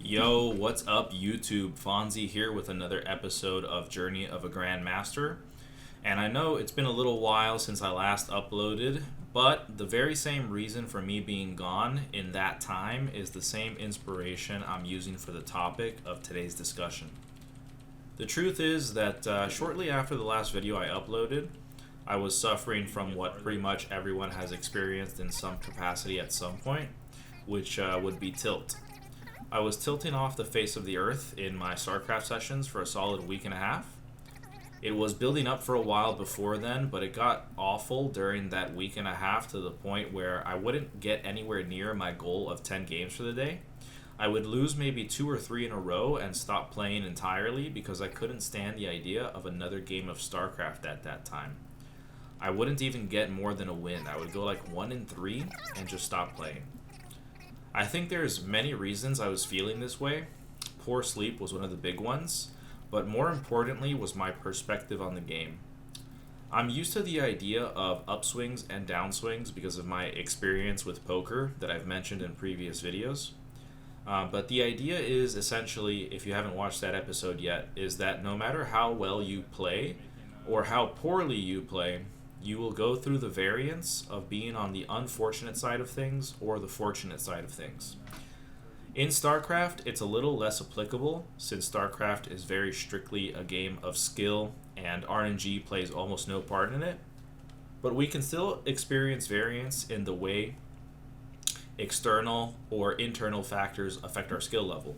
Yo, what's up YouTube? Fohnzii here with another episode of Journey of a Grandmaster. And I know it's been a little while since I last uploaded, but the very same reason for me being gone in that time is the same inspiration I'm using for the topic of today's discussion. The truth is that shortly after the last video I uploaded, I was suffering from what pretty much everyone has experienced in some capacity at some point, which would be tilt. I was tilting off the face of the earth in my StarCraft sessions for a solid week and a half. It was building up for a while before then, but it got awful during that week and a half to the point where I wouldn't get anywhere near my goal of 10 games for the day. I would lose maybe 2 or 3 in a row and stop playing entirely because I couldn't stand the idea of another game of StarCraft at that time. I wouldn't even get more than a win. I would go like 1-3 and just stop playing. I think there's many reasons I was feeling this way. Poor sleep was one of the big ones, but more importantly was my perspective on the game. I'm used to the idea of upswings and downswings because of my experience with poker that I've mentioned in previous videos. But the idea is essentially, if you haven't watched that episode yet, is that no matter how well you play or how poorly you play, you will go through the variance of being on the unfortunate side of things or the fortunate side of things. In StarCraft, it's a little less applicable since StarCraft is very strictly a game of skill and RNG plays almost no part in it. But we can still experience variance in the way external or internal factors affect our skill level.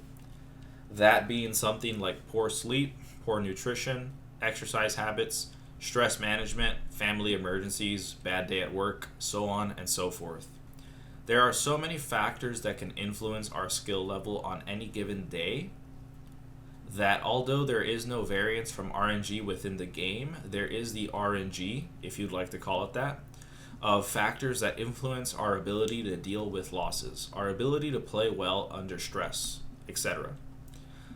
That being something like poor sleep, poor nutrition, exercise habits, stress management, family emergencies, bad day at work, so on and so forth. There are so many factors that can influence our skill level on any given day that although there is no variance from RNG within the game, there is the RNG, if you'd like to call it that, of factors that influence our ability to deal with losses, our ability to play well under stress, etc.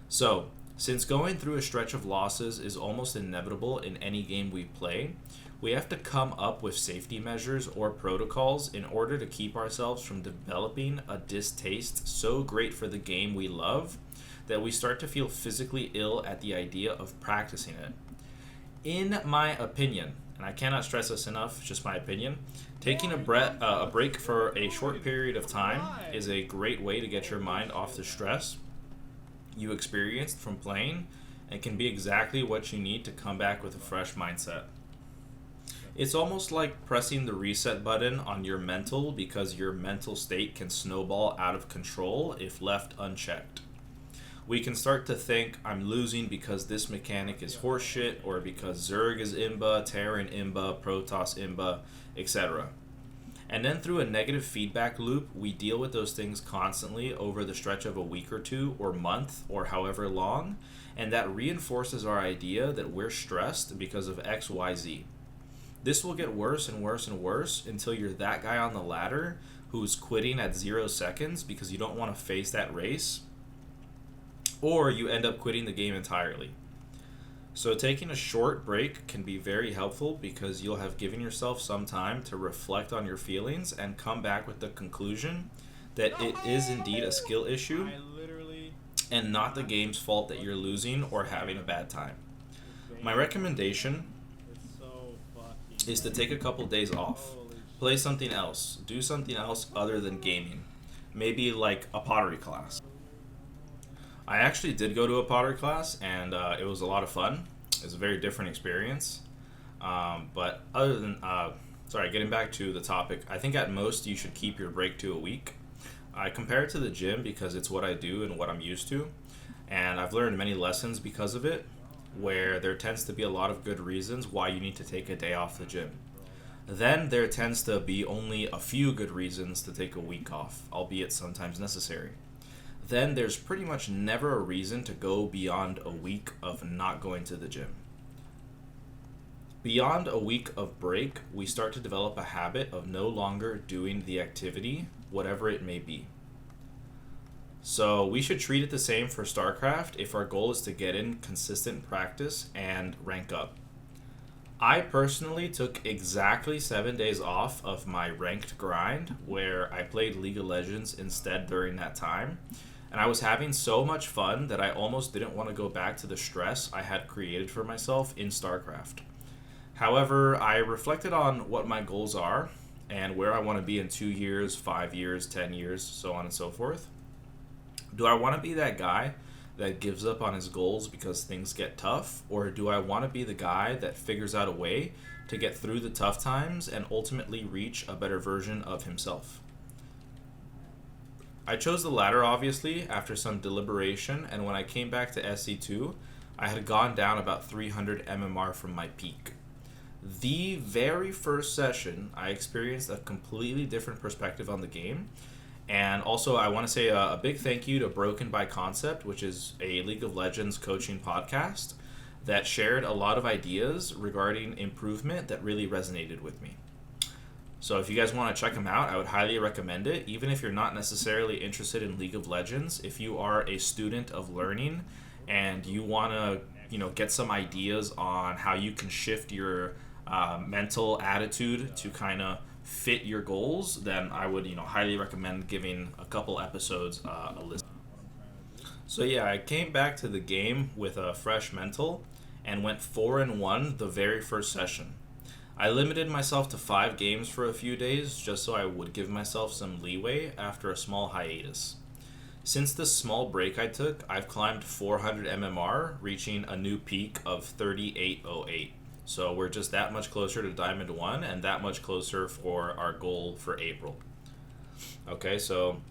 So, since going through a stretch of losses is almost inevitable in any game we play, we have to come up with safety measures or protocols in order to keep ourselves from developing a distaste so great for the game we love that we start to feel physically ill at the idea of practicing it. In my opinion, and I cannot stress this enough, just my opinion, taking a break for a short period of time is a great way to get your mind off the stress you experienced from playing and can be exactly what you need to come back with a fresh mindset. It's almost like pressing the reset button on your mental because your mental state can snowball out of control if left unchecked. We can start to think I'm losing because this mechanic is horseshit or because Zerg is imba, Terran imba, Protoss imba, etc. And then through a negative feedback loop, we deal with those things constantly over the stretch of a week or two or month or however long, and that reinforces our idea that we're stressed because of XYZ. This will get worse and worse and worse until you're that guy on the ladder who's quitting at 0 seconds because you don't want to face that race, or you end up quitting the game entirely. So taking a short break can be very helpful because you'll have given yourself some time to reflect on your feelings and come back with the conclusion that it is indeed a skill issue and not the game's fault that you're losing or having a bad time. My recommendation is to take a couple days off. Play something else. Do something else other than gaming. Maybe like a pottery class. I actually did go to a pottery class, and it was a lot of fun. It was a very different experience. But other than, getting back to the topic, I think at most you should keep your break to a week. I compare it to the gym because it's what I do and what I'm used to. And I've learned many lessons because of it, where there tends to be a lot of good reasons why you need to take a day off the gym. Then there tends to be only a few good reasons to take a week off, albeit sometimes necessary. Then there's pretty much never a reason to go beyond a week of not going to the gym. Beyond a week of break, we start to develop a habit of no longer doing the activity, whatever it may be. So we should treat it the same for StarCraft if our goal is to get in consistent practice and rank up. I personally took exactly 7 days off of my ranked grind where I played League of Legends instead during that time. And I was having so much fun that I almost didn't want to go back to the stress I had created for myself in StarCraft. However, I reflected on what my goals are and where I want to be in 2 years, 5 years, 10 years, so on and so forth. Do I want to be that guy that gives up on his goals because things get tough? Or do I want to be the guy that figures out a way to get through the tough times and ultimately reach a better version of himself? I chose the latter, obviously, after some deliberation, and when I came back to SC2, I had gone down about 300 MMR from my peak. The very first session, I experienced a completely different perspective on the game. And also, I want to say a big thank you to Broken by Concept, which is a League of Legends coaching podcast that shared a lot of ideas regarding improvement that really resonated with me. So if you guys want to check them out, I would highly recommend it. Even if you're not necessarily interested in League of Legends, if you are a student of learning and you want to, get some ideas on how you can shift your mental attitude to kind of fit your goals, then I would highly recommend giving a couple episodes a listen. So yeah, I came back to the game with a fresh mental and went 4-1 the very first session. I limited myself to 5 games for a few days just so I would give myself some leeway after a small hiatus. Since this small break I took, I've climbed 400 MMR, reaching a new peak of 3808. So we're just that much closer to Diamond 1 and that much closer for our goal for April. Okay, so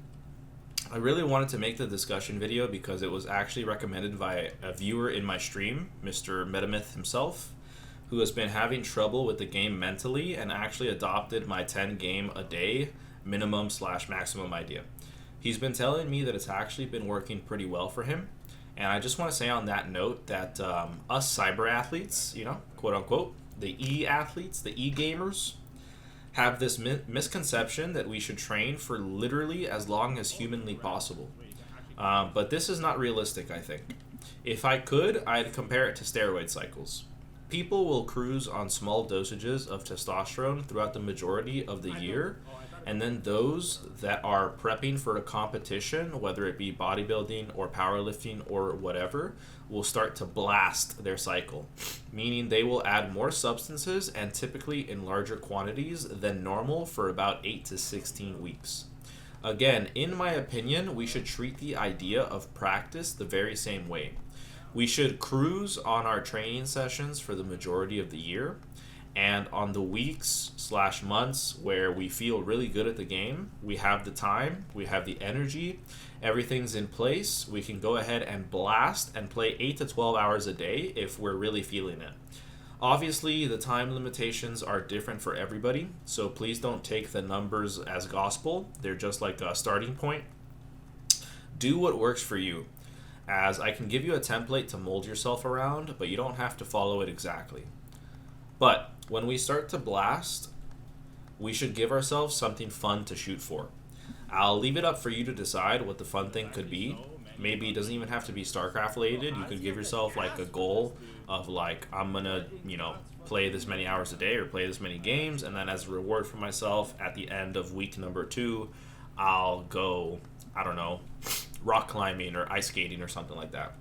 I really wanted to make the discussion video because it was actually recommended by a viewer in my stream, Mr. Metamyth himself, who has been having trouble with the game mentally and actually adopted my 10 game a day minimum/maximum idea. He's been telling me that it's actually been working pretty well for him. And I just want to say on that note that us cyber athletes, quote unquote, the e-athletes, the e-gamers, have this misconception that we should train for literally as long as humanly possible. But this is not realistic, I think. If I could, I'd compare it to steroid cycles. People will cruise on small dosages of testosterone throughout the majority of the year, and then those that are prepping for a competition, whether it be bodybuilding or powerlifting or whatever, will start to blast their cycle, meaning they will add more substances and typically in larger quantities than normal for about 8 to 16 weeks. Again, in my opinion, we should treat the idea of practice the very same way. We should cruise on our training sessions for the majority of the year, and on the weeks/months where we feel really good at the game, we have the time, we have the energy, everything's in place, we can go ahead and blast and play 8 to 12 hours a day if we're really feeling it. Obviously, the time limitations are different for everybody, so please don't take the numbers as gospel. They're just like a starting point. Do what works for you, as I can give you a template to mold yourself around, but you don't have to follow it exactly. But when we start to blast, we should give ourselves something fun to shoot for. I'll leave it up for you to decide what the fun thing could be. Maybe it doesn't even have to be StarCraft related. You could give yourself like a goal of like, I'm gonna, play this many hours a day or play this many games, and then as a reward for myself, at the end of week number 2, I'll go, rock climbing or ice skating or something like that.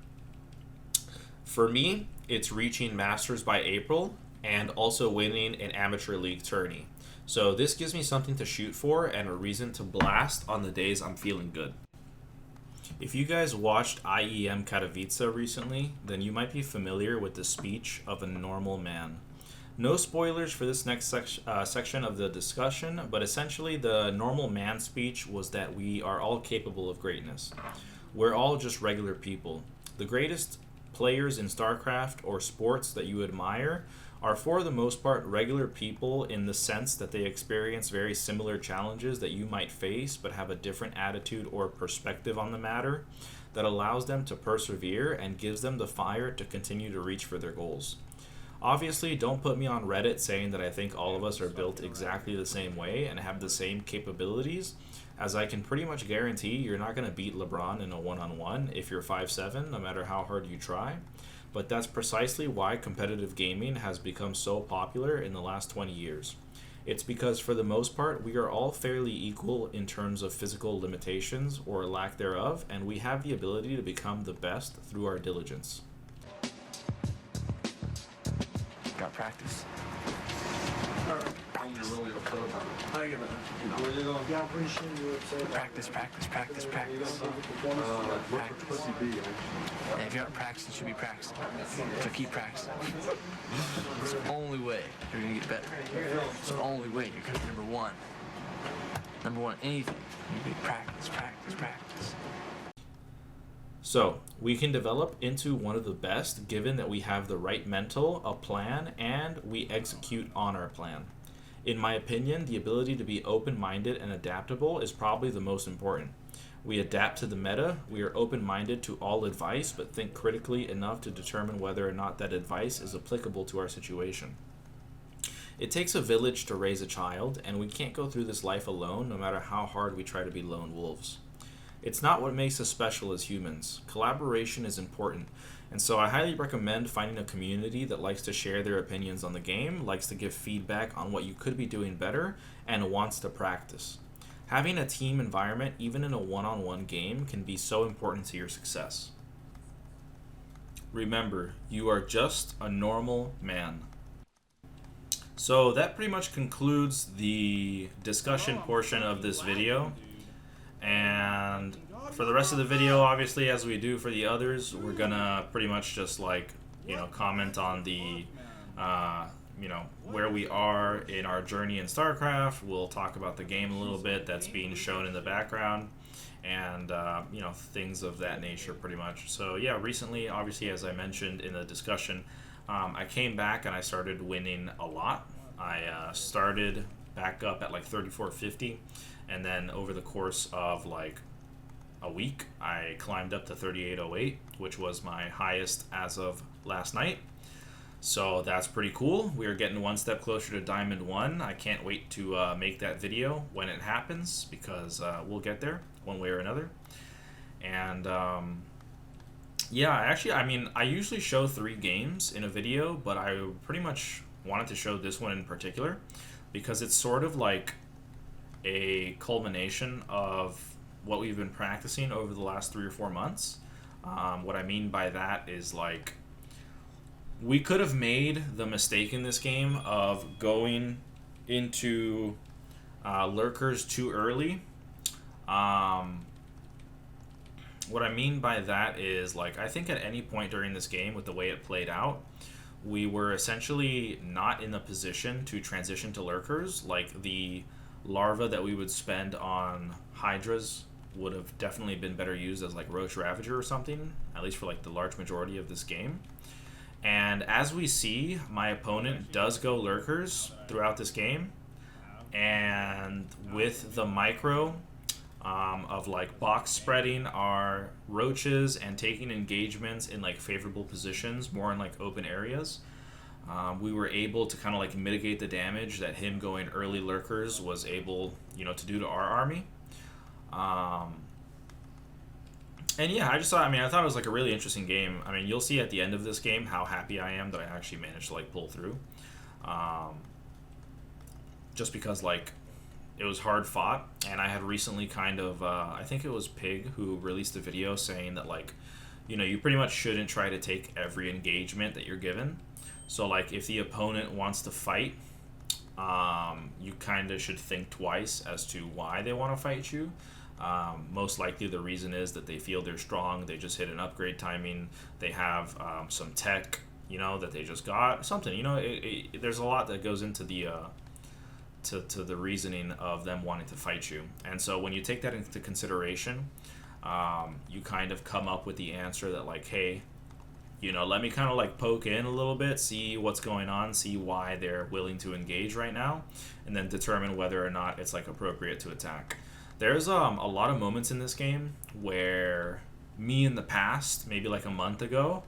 For me, it's reaching Masters by April and also winning an amateur league tourney. So this gives me something to shoot for and a reason to blast on the days I'm feeling good. If you guys watched IEM Katowice recently, then you might be familiar with the speech of a normal man. No spoilers for this next section of the discussion, but essentially the normal man speech was that we are all capable of greatness. We're all just regular people. The greatest players in StarCraft or sports that you admire are for the most part regular people in the sense that they experience very similar challenges that you might face but have a different attitude or perspective on the matter that allows them to persevere and gives them the fire to continue to reach for their goals. Obviously, don't put me on Reddit saying that I think all of us are built exactly the same way and have the same capabilities, as I can pretty much guarantee you're not going to beat LeBron in a one-on-one if you're 5'7", no matter how hard you try. But that's precisely why competitive gaming has become so popular in the last 20 years. It's because for the most part, we are all fairly equal in terms of physical limitations or lack thereof, and we have the ability to become the best through our diligence. Got practice. Practice. And if you're not practicing, you should be practicing. So keep practicing. It's the only way you're gonna get better. It's the only way you're gonna be number one. Number one in anything. You need practice. So, we can develop into one of the best given that we have the right mental, a plan, and we execute on our plan. In my opinion, the ability to be open-minded and adaptable is probably the most important. We adapt to the meta, we are open-minded to all advice, but think critically enough to determine whether or not that advice is applicable to our situation. It takes a village to raise a child, and we can't go through this life alone no matter how hard we try to be lone wolves. It's not what makes us special as humans. Collaboration is important, and so I highly recommend finding a community that likes to share their opinions on the game, likes to give feedback on what you could be doing better, and wants to practice. Having a team environment, even in a one-on-one game, can be so important to your success. Remember, you are just a normal man. So that pretty much concludes the discussion portion of this video. And for the rest of the video, obviously, as we do for the others, we're gonna pretty much just comment on the where we are in our journey in StarCraft. We'll talk about the game a little bit that's being shown in the background, and things of that nature pretty much. So yeah, recently, obviously, as I mentioned in the discussion, I came back and I started winning a lot. I started back up at 3450, and then over the course of a week, I climbed up to 3808, which was my highest as of last night. So that's pretty cool. We are getting one step closer to Diamond 1. I can't wait to make that video when it happens, because we'll get there one way or another. And I usually show 3 games in a video, but I pretty much wanted to show this one in particular because it's sort of like a culmination of what we've been practicing over the last 3 or 4 months. What I mean by that is we could have made the mistake in this game of going into lurkers too early. What I mean by that is I think at any point during this game, with the way it played out, we were essentially not in the position to transition to lurkers. The larva that we would spend on hydras would have definitely been better used as Roach Ravager or something, at least for the large majority of this game. And as we see, my opponent does go lurkers throughout this game, and with the micro of box spreading our roaches and taking engagements in favorable positions, more in open areas, we were able to kind of mitigate the damage that him going early lurkers was able to do to our army. And yeah, I thought it was a really interesting game. You'll see at the end of this game how happy I am that I actually managed to pull through. Just because it was hard fought, and I had recently kind of, I think it was Pig who released a video saying that you pretty much shouldn't try to take every engagement that you're given. So if the opponent wants to fight, you kind of should think twice as to why they want to fight you. Most likely the reason is that they feel they're strong, they just hit an upgrade timing, they have some tech, that they just got, something, there's a lot that goes into the to the reasoning of them wanting to fight you. And so when you take that into consideration, you kind of come up with the answer that hey, let me kind of poke in a little bit, see what's going on, see why they're willing to engage right now, and then determine whether or not it's appropriate to attack. There's a lot of moments in this game where me in the past, maybe a month ago,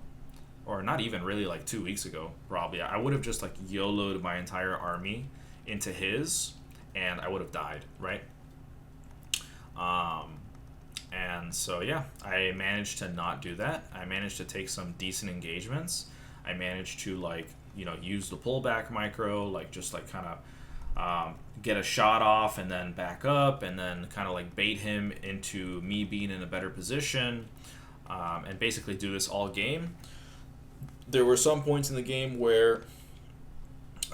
or not even really 2 weeks ago, probably, I would have just YOLO'd my entire army into his, and I would have died, right? And so yeah, I managed to not do that. I managed to take some decent engagements. I managed to use the pullback micro, kind of get a shot off and then back up and then kind of like bait him into me being in a better position, and basically do this all game. There were some points in the game where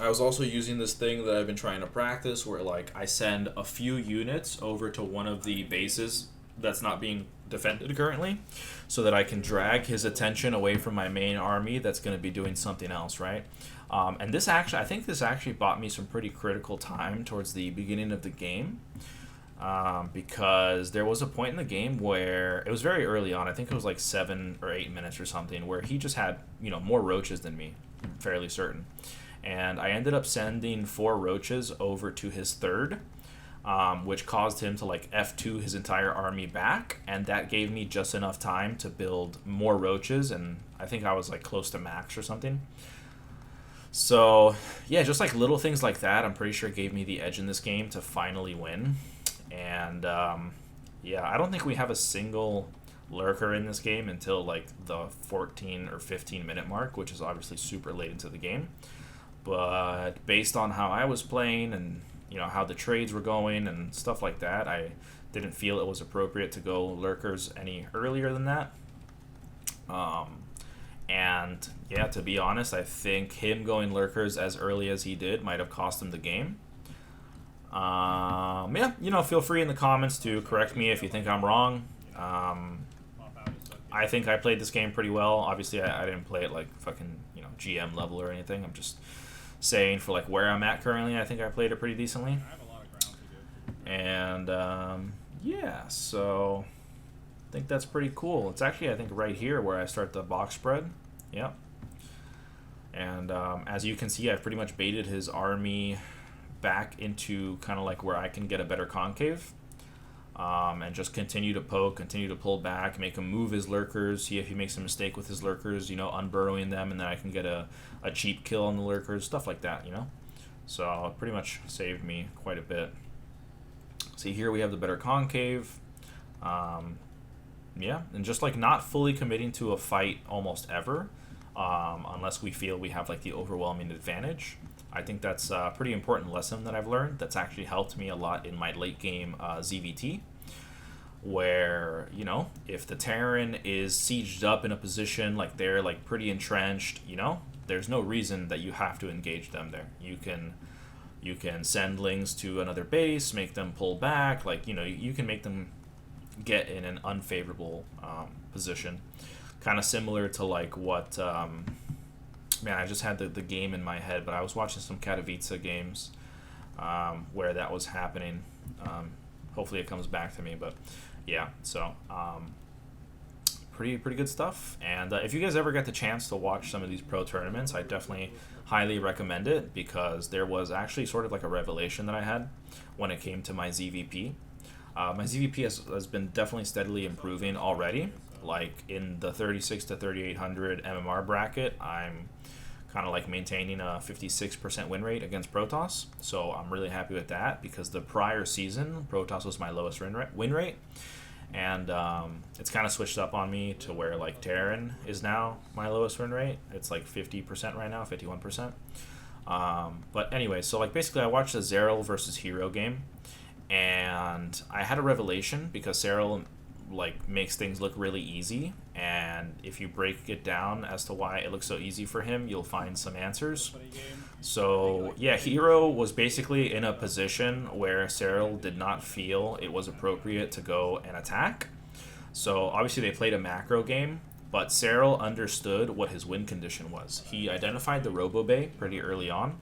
I was also using this thing that I've been trying to practice where like I send a few units over to one of the bases that's not being defended currently so that I can drag his attention away from my main army that's going to be doing something else, right? And this actually, I think this actually bought me some pretty critical time towards the beginning of the game, because there was a point in the game where it was very early on. I think it was like 7 or 8 minutes or something where he just had, more roaches than me, fairly certain. And I ended up sending 4 roaches over to his third, which caused him to like F2 his entire army back, and that gave me just enough time to build more roaches, and I think I was like close to max or something. So yeah, just like little things like that, I'm pretty sure gave me the edge in this game to finally win. And yeah, I don't think we have a single lurker in this game until like the 14 or 15 minute mark, which is obviously super late into the game. But based on how I was playing and how the trades were going and stuff like that, I didn't feel it was appropriate to go lurkers any earlier than that. And yeah, to be honest, I think him going lurkers as early as he did might have cost him the game. Yeah, feel free in the comments to correct me if you think I'm wrong. I think I played this game pretty well. Obviously, I didn't play it like fucking GM level or anything. I'm just saying for like where I'm at currently, I think I played it pretty decently. And yeah, so I think that's pretty cool. It's actually, I think, right here where I start the box spread. Yep. And as you can see, I've pretty much baited his army back into kind of like where I can get a better concave. And just continue to poke, continue to pull back, make him move his lurkers, see if he makes a mistake with his lurkers, unburrowing them, and then I can get a cheap kill on the lurkers, stuff like that, So it pretty much saved me quite a bit. See, here we have the better concave. Yeah, and just like not fully committing to a fight almost ever, unless we feel we have like the overwhelming advantage. I think that's a pretty important lesson that I've learned that's actually helped me a lot in my late game ZVT, where, if the Terran is sieged up in a position like they're like pretty entrenched, there's no reason that you have to engage them there. You can send lings to another base, make them pull back, like, you can make them get in an unfavorable position. Kind of similar to like what... Man, I just had the game in my head, but I was watching some Katowice games where that was happening. Hopefully it comes back to me, but yeah, so pretty good stuff. And if you guys ever get the chance to watch some of these pro tournaments, I definitely highly recommend it, because there was actually sort of like a revelation that I had when it came to my ZVP. My ZVP has been definitely steadily improving already. Like in the 36 to 3800 MMR bracket, I'm kind of like maintaining a 56% win rate against Protoss. So I'm really happy with that, because the prior season, Protoss was my lowest win rate. And it's kind of switched up on me to where like Terran is now my lowest win rate. It's like 50% right now, 51%. But anyway, so like basically I watched the Zerg versus Hero game, and I had a revelation, because Zerg like makes things look really easy, and if you break it down as to why it looks so easy for him, you'll find some answers. So yeah, Hero was basically in a position where Cyril did not feel it was appropriate to go and attack. So obviously they played a macro game, but Cyril understood what his win condition was. He identified the Robo Bay pretty early on,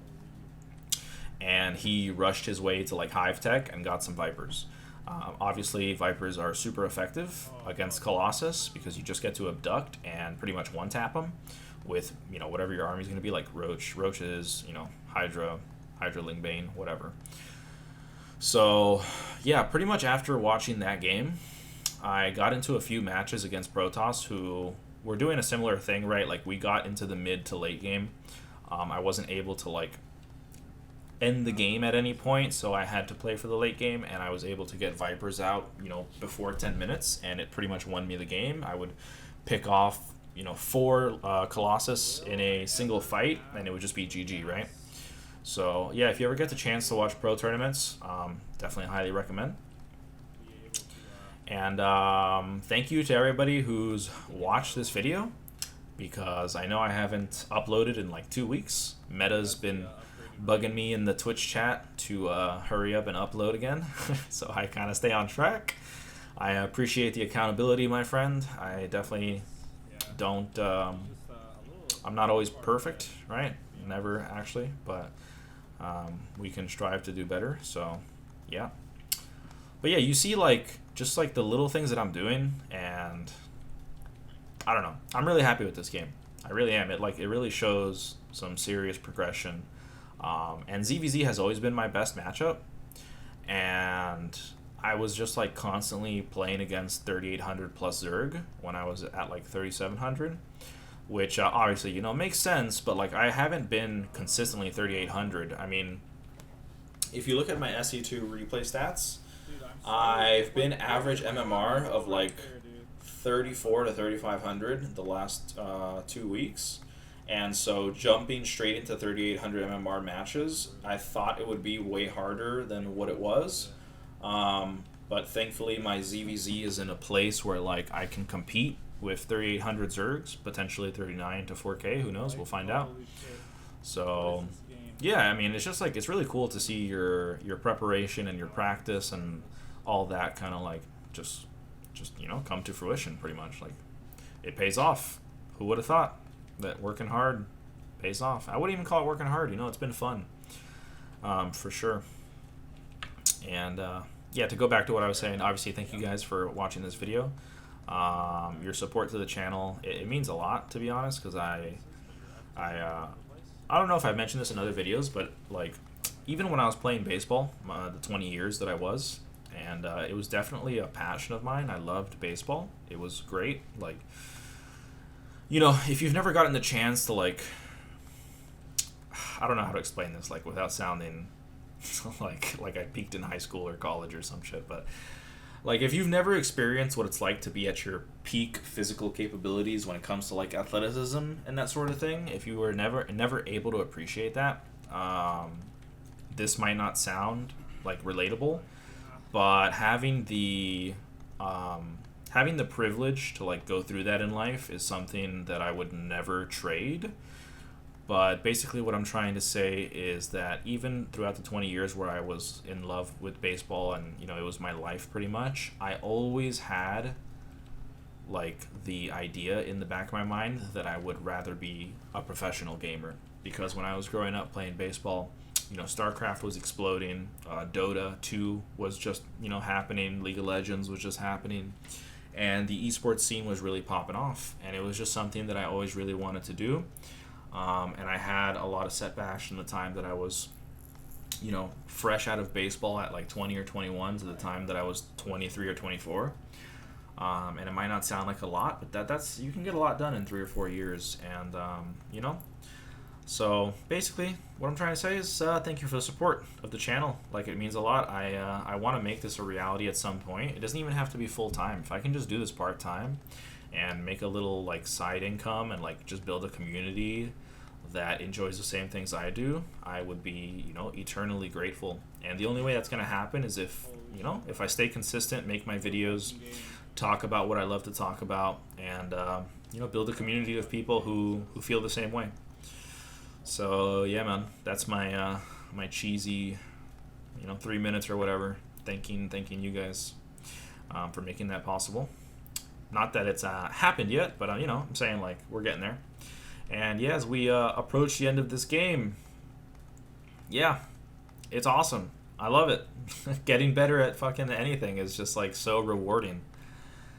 and he rushed his way to like Hive Tech and got some Vipers. Obviously, Vipers are super effective against Colossus, because you just get to abduct and pretty much one-tap them with, whatever your army's going to be, like Roaches, Hydra Lingbane, whatever. So, yeah, pretty much after watching that game, I got into a few matches against Protoss, who were doing a similar thing, right? Like, we got into the mid to late game. I wasn't able to, like, end the game at any point, so I had to play for the late game, and I was able to get Vipers out, before 10 minutes, and it pretty much won me the game. I would pick off, 4 Colossus in a single fight, and it would just be GG, right? So yeah, if you ever get the chance to watch pro tournaments, definitely highly recommend. And thank you to everybody who's watched this video, because I know I haven't uploaded in like 2 weeks. Meta's been bugging me in the Twitch chat to hurry up and upload again, so I kind of stay on track. I appreciate the accountability, my friend. I definitely don't, I'm not always perfect, right? Never actually, but we can strive to do better, so yeah. But yeah, you see like, just like the little things that I'm doing, and I don't know, I'm really happy with this game. I really am. It really shows some serious progression. And ZVZ has always been my best matchup, and I was just like constantly playing against 3800 plus Zerg when I was at like 3700, which obviously, you know, makes sense, but like I haven't been consistently 3800. I mean, if you look at my SE2 replay stats, I've been average MMR of like 34 to 3500 the last 2 weeks. And so jumping straight into 3800 MMR matches, I thought it would be way harder than what it was. But thankfully my ZVZ is in a place where like I can compete with 3800 Zergs, potentially 39 to 4K, who knows, we'll find out. So yeah, I mean, it's just like, it's really cool to see your preparation and your practice and all that kind of like just you know, come to fruition pretty much. Like, it pays off. Who would have thought that working hard pays off? I wouldn't even call it working hard, you know, it's been fun, for sure. And yeah, to go back to what I was saying, obviously thank you guys for watching this video. Your support to the channel, it means a lot, to be honest, because I don't know if I've mentioned this in other videos, but like, even when I was playing baseball, the 20 years that I was, and it was definitely a passion of mine. I loved baseball. It was great. Like, you know, if you've never gotten the chance to like, I don't know how to explain this, like without sounding like I peaked in high school or college or some shit, but like, if you've never experienced what it's like to be at your peak physical capabilities when it comes to like athleticism and that sort of thing, if you were never able to appreciate that, this might not sound like relatable, but having the privilege to like go through that in life is something that I would never trade. But basically what I'm trying to say is that even throughout the 20 years where I was in love with baseball and, you know, it was my life pretty much, I always had like the idea in the back of my mind that I would rather be a professional gamer. Because when I was growing up playing baseball, you know, StarCraft was exploding, Dota 2 was just, you know, happening, League of Legends was just happening, and the esports scene was really popping off, and it was just something that I always really wanted to do. And I had a lot of setbacks in the time that I was, you know, fresh out of baseball at like 20 or 21 to the time that I was 23 or 24. And it might not sound like a lot, but that's you can get a lot done in 3 or 4 years, and you know. So basically, what I'm trying to say is thank you for the support of the channel. Like, it means a lot. I want to make this a reality at some point. It doesn't even have to be full time. If I can just do this part time and make a little like side income and like just build a community that enjoys the same things I do, I would be, you know, eternally grateful. And the only way that's going to happen is if, you know, if I stay consistent, make my videos, talk about what I love to talk about, and you know, build a community of people who feel the same way. So yeah, man, that's my my cheesy, you know, 3 minutes or whatever, thanking you guys for making that possible. Not that it's happened yet, but you know, I'm saying like we're getting there. And yeah, as we approach the end of this game, yeah, it's awesome. I love it. Getting better at fucking anything is just like so rewarding.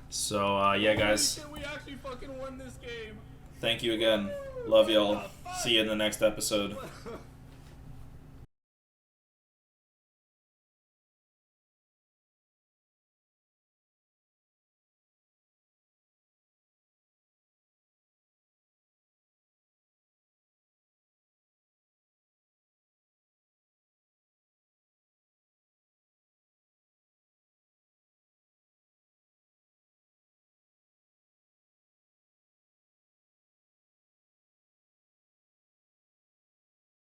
So yeah, guys. We actually fucking won this game. Thank you again. Love y'all. See you in the next episode.